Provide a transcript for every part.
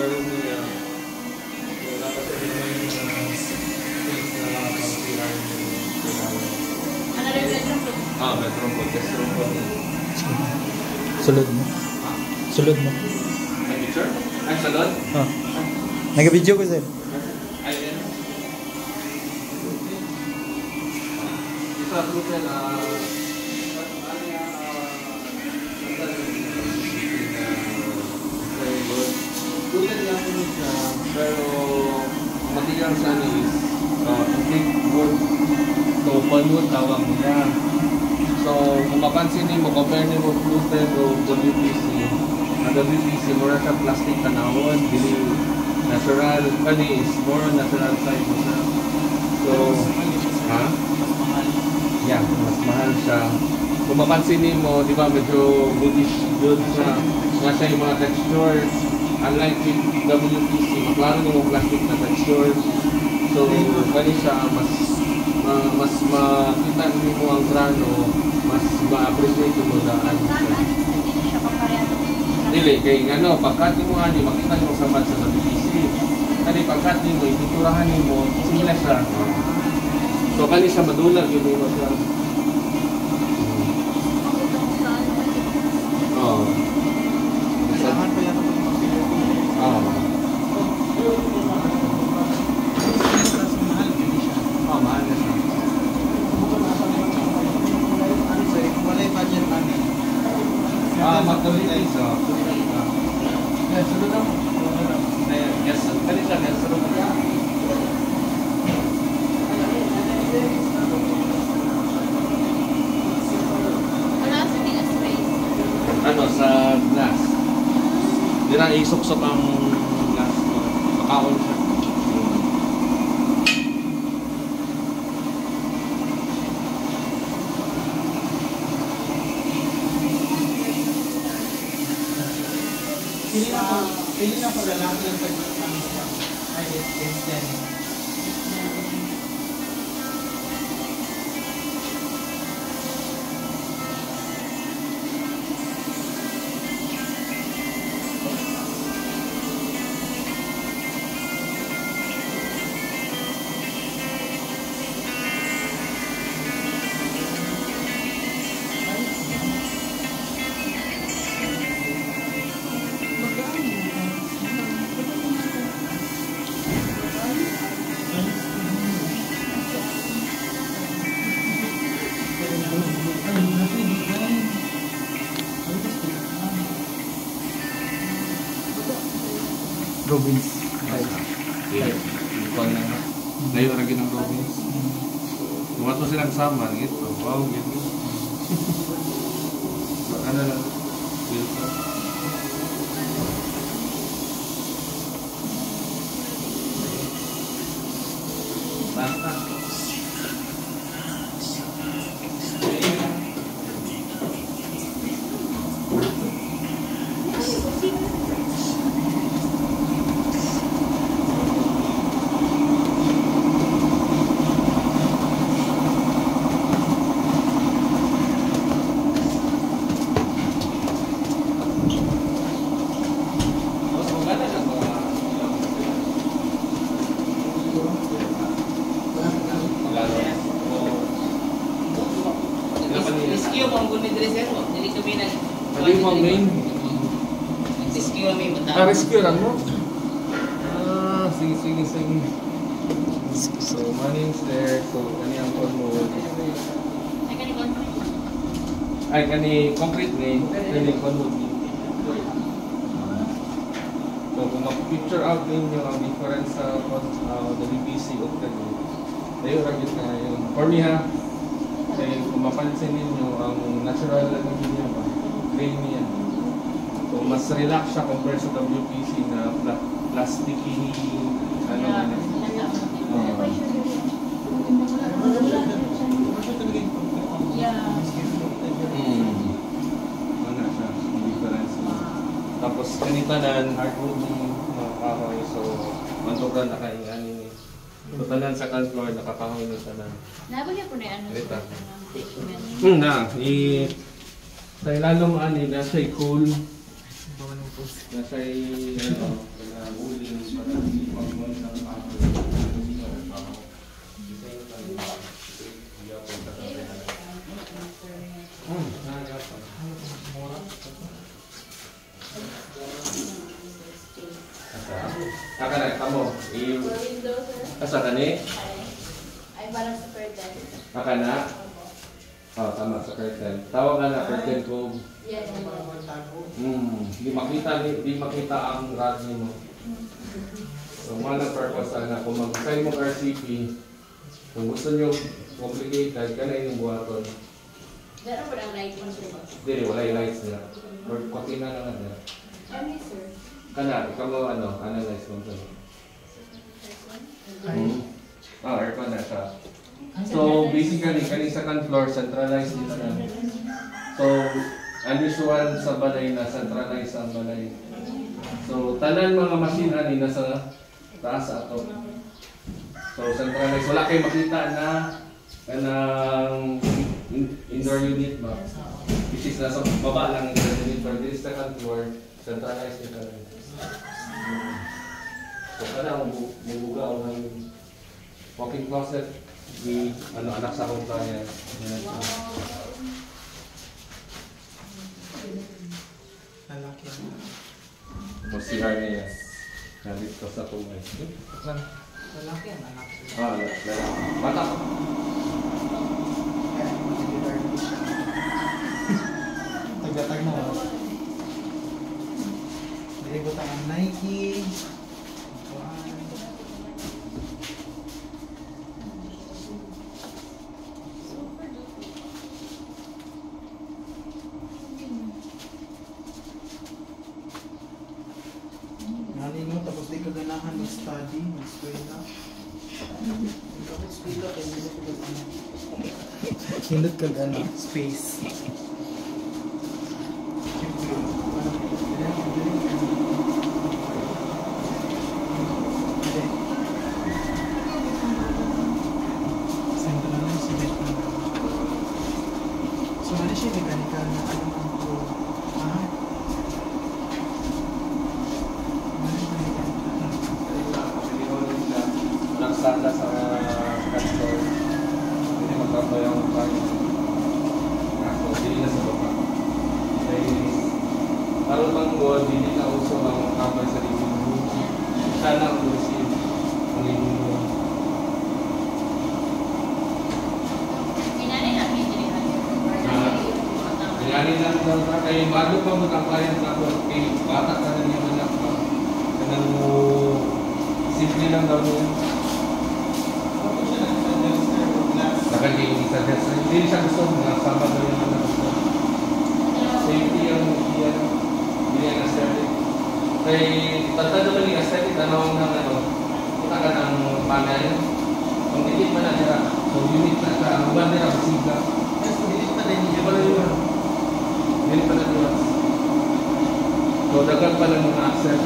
karoon niya. Nakasali mo yung space na nakapagpira yung kailangan. Ano rin bedroom po? Bedroom po. Guest room po. Sulod mo. Sulod mo. May picture? Ay, salon? Nag-video ko sir. Ay, yan. Ito, Ruben, Tulad lang po siya, pero matigang siya is complete wood. So, wood tawag niya. So, kung mapansin niyo mo, compare niyo mo Fluted o WPC. Ang WPC, mura siya plastic tanawon, dili natural, is more natural side mo siya. So, yeah, mas mahal siya. Kung mapansin niyo mo, di ba medyo goodish good siya. Nga siya yung mga textures. Unlike with WPC, maklaro niyo yung plastic na textures. So, kani siya, mas makita niyo mo ang grano, mas ma-appreciate mo daan siya. Dili, kay pagkat mo ani, makita niyo sa bad sa WPC. Kani pagkat mo, ituturahan mo, sila siya. So, kani siya madulag, yun mo siya. Kailangan pa yan ako mahal na siya. Wala yung budget namin. Magkawin isa. Sunod ako. Yes, kanina, yes, sunod ako. Sa glass. Hindi na isok-sok ang glass. Makaon siya. Pili na pa lalaki ang pag-namin siya. Ay, it's 10. Robins. Layo lagi ng Robins. Bumat mo silang sama. Ito. Wow, gitu. Ano lang. Filter. Basta. Rescue mo ang gunit dresser mo. Dili kami nag... Ano yung mga main? Rescue kami matapos. Rescue lang mo? Sige. So, money's there. So, kani ang conmode. Ay, kani concrete. Ay, kani concrete ni. Kani conmode ni. So, kung mag-picture out ninyo ang difference sa WPC o kani, tayo ragit na yun. For me ha, kaya kung mapansin ninyo ang natural na niya ba, gray niya. So, mas relax siya compare sa WPC na plasticky, ano man. Ano siya, difference. Tapos kanitanan, hardwood yung mga kahoy, so mantukan nakaingani ni. So, tanan sa floor, nakakahoy ng tanan. Nabagyan po na ano Rita. sa Sa ilalong ani na siya cool. Nasa'y, uling para hindi pag-uwan ng ako. Hindi nga rin ako. Isa yung tayo. Hindi ako tatapin. Asa na, kamo. Asa ka ni? Ay, parang sa curtain. Aka na? Oh, tama, sa curtain. Tawag ka na, curtain ko. Yes. Di makita ang radyo mo. So, mana purpose na kung mag-sign mo RCP, kung gusto nyo complicated, ka na yung buhaton. Meron po ang light mo, sir. Hindi, wala yung lights nila. Or pati na lang na. Kami, sir. Kana, ikaw mo analyze mo sa aircon na siya. So, basically, kaning second floor, centralized dito na. So, unusual sa balay na centralized ang balay. So, tanan mga machine ani nasa taas ato. So, centralized. Wala kayo makita na kanang indoor unit ba? Which is nasa baba lang yung indoor unit. But this second floor, centralized nito rin. So, kada bubuga ako ng walk-in closet ni anak sa akong client. Lalaki na. O CR niya. Nandito sa tumay. Lalaki ang anak. Bata. Tagatag mo. Dili ko ang Nike. Nalino, tapos di ka ganahan mag-study, mag-eskwela. Mag-eskwela kayo, hindi ko ganahan. Hindot ka gana. Space. So, ano siya mechanical na ano ang po? Nagsala sa castor. Hindi magkabay ang kain. Ako, hindi na sa baba. Kaya, parang tanggol, hindi na uso ang kabay sa living room. Siya lang usin ang living room. Inanay namin, Kaya lang daw na kay bago pa mo ang client na ko, kay bata ka na niya anak pa. Kanang simple lang daw niya. Nakaging isa din. Hindi siya gusto mga sama daw yung anak ko. Safety yung hindi yung aesthetic. Kay tanda naman yung aesthetic, tanong ng kita ka ng panel. Kung dikit man na nila, so unit na siya, ang uban nila masigla. Dikit pa din, hindi pa rin yun. Dikit pa rin yun. So dagat pa lang mga accent.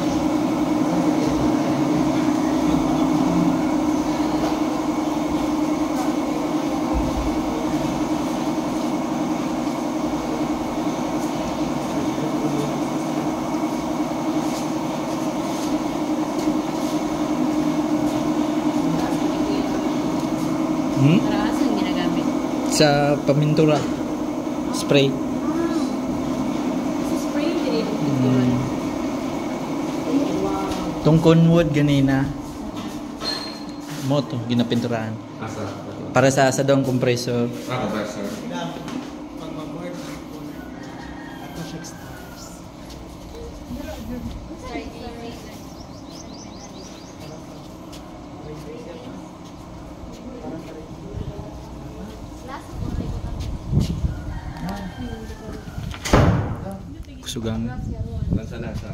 Para saan ginagamit? Sa pamintura. Spray. Sa spray, hindi Tong conwood ganina. Mo to ginapinturahan. Asa? Para sa dong compressor. Compressor. Pag mag-board, ako siya stars. Kusugang. Nasa.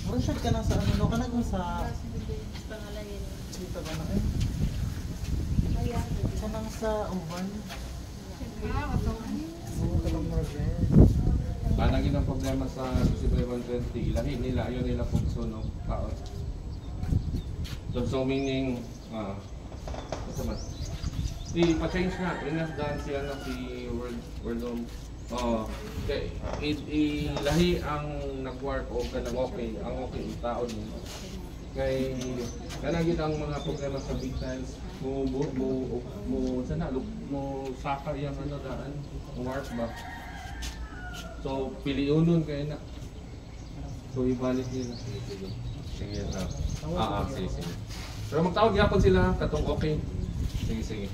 Mura siya ka na sa ano, ka na kung sa... Dito ba na eh? Ka nang sa uban. Oo, talang mura siya. Kanagin ang problema sa December 120, ilahin nila, ayaw nila kung sunog kaon. So meaning, basta ba? Pa-change nga, inas daan siya na si World Home. Oo. Kay ilahi ang nag-work o kanang okay, ang okay taon mo. Kay kanang gid ang mga problema sa big times mo sana mo saka yang ano daan work ba. So piliunon kay na. So ibalik nila. Sige na. Sige. Pero magtawag yapon sila katong okay. Sige.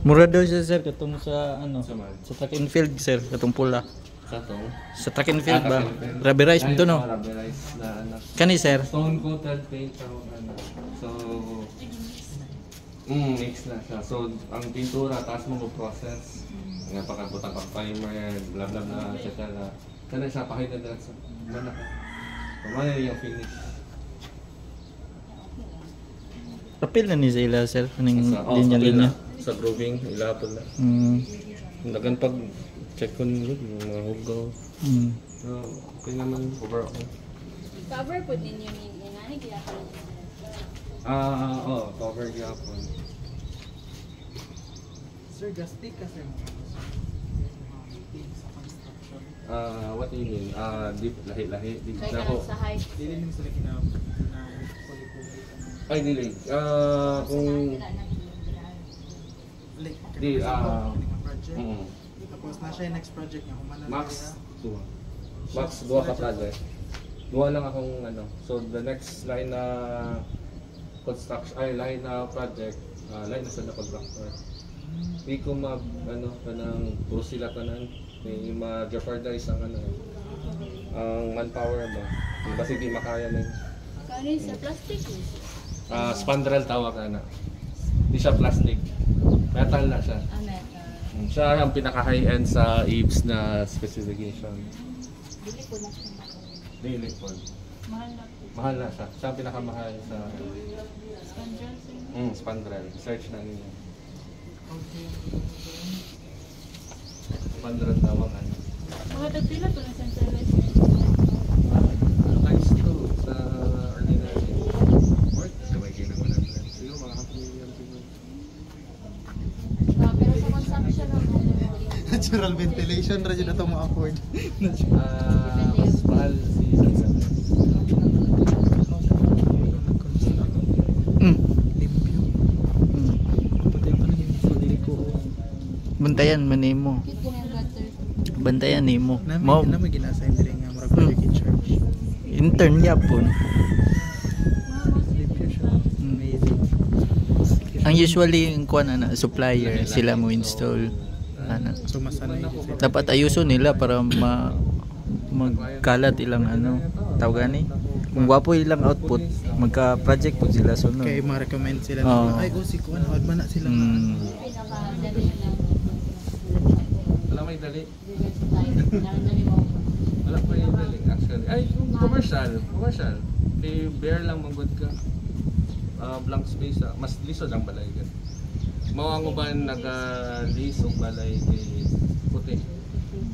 Mura daw siya sir katong sa ano Saan? sa track and field sir katong pula. Sa to. Sa track and field ba? track and field. Rubberized mo to no? Rubberized na ano. Kani sir. Stone coated paint ang ano. So mix na siya. So ang pintura taas mo process. Nga pagkabutang pag primer, bla bla bla, etc. Kana siya pakita na sa mana. Kumana yung finish. Kapil na ni sila sir kaning Sa- linya-linya. Sa grooving, ilapon na. Nagan pag check ko nyo, yung mga hugaw. So, okay naman overall. Cover po ninyo ni nani kaya ko. Cover gyapon. Sir, gastic kasi mga meeting sa construction. What do you mean? Deep, lahi-lahi. Deep Kaya na ka ako. sa height. Dili din sila kuli-kuli. Ay, dili. Kung... Like, Di, project. mm, Tapos na siya yung next project niya. Humana Max, nila. Max, duha ka project. Duha lang akong ano. So, the next line na construction, line na project, line na sa contractor. Di ko kanang puro sila tanan. May ma-jeopardize ang ang manpower ba. Kasi di makaya na yun. Kani sa plastic. Spandrel tawag na. Di siya plastic. Metal na siya. Metal. Siya ang pinaka-high-end sa Eaves na specification. Dili po na siya. Dili po. Mahal na po. Mahal na siya. Siya ang pinakamahal sa Spandrel. Spandrel. Search na ninyo. Okay. Spandrel tawag na. Mga tagpila po ng centralized. Times 2 sa ordinary. Worth. Sabay kayo ng 100. Siguro mga half million siguro. Pero sa consumption ng Natural ventilation, radyo na ito ma-afford. Mas mahal si Sansan. Limpyo. Patay pa na yung pagli ko. Bantayan man nimo. cute ko ng gutter. Bantayan nimo. Mo Namin gina-assign din nga mura project in charge. intern gyapon. Limpyo siya. Amazing. Ang usually ang kuan ana supplier sila mo install ana. So masanay siya. Dapat ayuso nila para magkalat ilang tawag ni. Kung gwapo ilang output, magka-project po sila sunod. Kaya ma-recommend sila Oo. na ay si Kuan, hod man na sila Pinaka-dali na. Wala may dali. Wala pa yung dali actually. Ay, commercial. Kay bare lang manggod ka. Blank space mas lisod ang balay ka. Mao ang uban naga-lisod balay kay puti.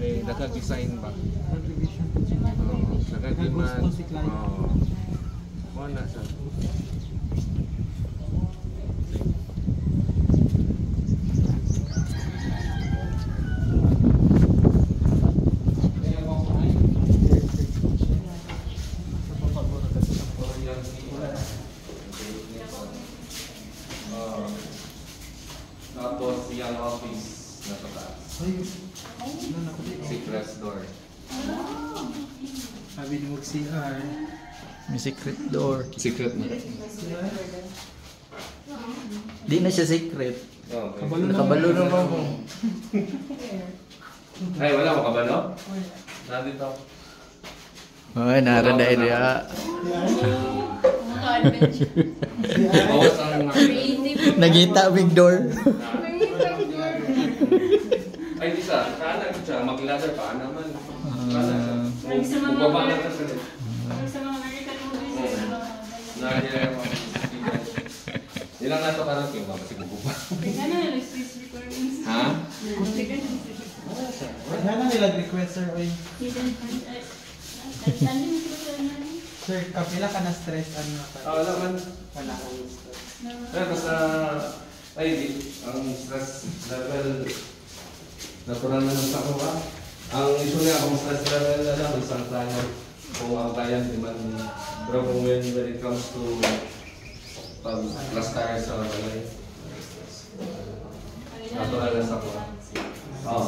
Kay naka-design ba. Naka-demand. Wala siya. Tapos yung office na sa taas. Secret door. Sabi ni Mug CR. May secret door. Secret na. Di na siya secret. Okay. Nakabalo naman mo. Ay, wala mo kabalo? Nandito. Ay, naranda dia. Bawas ang Nagita big door. Ay, di sa. Kanan siya. Mag-ladder pa naman. Kanan siya. Bubaba na siya sa Sa mga American movies. Ilang nato karon kayo ba? Kasi bubaba. Ano yung space requirements? Ha? Kaya na nila request sir, oy. Sir, kapila ka na stress ano ka? Wala man. Wala. Pero basta Ay, ang stress level natural na sa ako ba? Ang usually akong stress level na lang isang client kung ang client di man, pero kung when it comes to pag last tayo sa balay, natural na sa ako. Oo,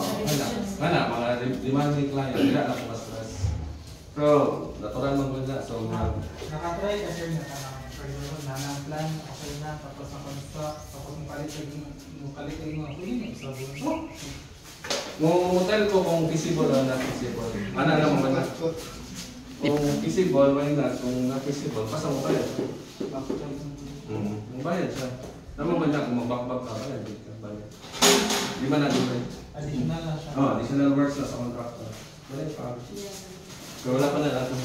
mga demanding client, hindi na ako ma-stress. Pero natural man muna, so Nakatry kasi na nanang plan, okay na, tapos na-construct, tapos palit lagi mga kunin, sa buwan. Kung hotel ko kung feasible o not feasible, ano lang mo na? Kung feasible, may not. Kung not feasible, basta mo bayad. Kung bayad siya. Naman ba niya kung magbakbak ka, bayad. Di ba natin ba? Additional na siya. Additional works na sa contractor. Bayad pa. Pero wala pa na natin.